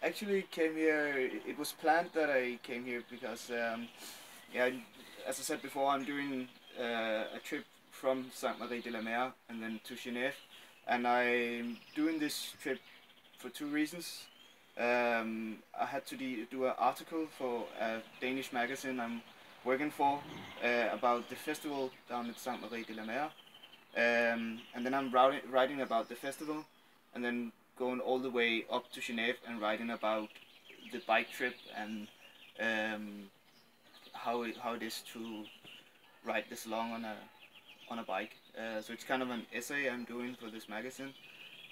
I actually came here, it was planned that I came here because, yeah, as I said before, I'm doing a trip from Sainte-Marie-de-la-Mer and then to Genève, and I'm doing this trip for two reasons. I had to do an article for a Danish magazine I'm working for about the festival down at Sainte-Marie-de-la-Mer, and then I'm writing about the festival, and then going all the way up to Genève and writing about the bike trip and how it is to ride this long on a bike. So it's kind of an essay I'm doing for this magazine.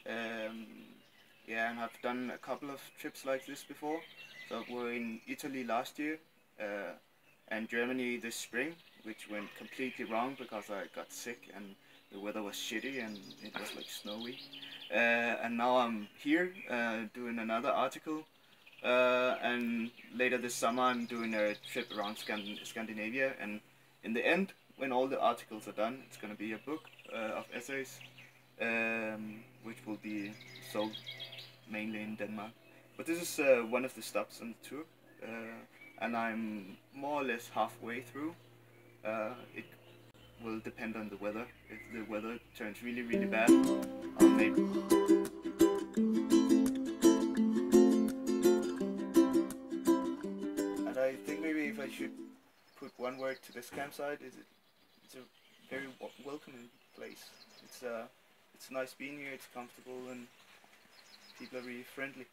Yeah, and I've done a couple of trips like this before. So we were in Italy last year and Germany this spring, which went completely wrong because I got sick and the weather was shitty and it was like snowy. And now I'm here doing another article, and later this summer I'm doing a trip around Scandinavia, and in the end, when all the articles are done, it's going to be a book of essays, which will be sold mainly in Denmark. But this is one of the stops on the tour, and I'm more or less halfway through. It will depend on the weather. If the weather turns really bad, I'll maybe... And I think maybe if I should put one word to this campsite, it's a very welcoming place. It's nice being here. It's comfortable and people are really friendly.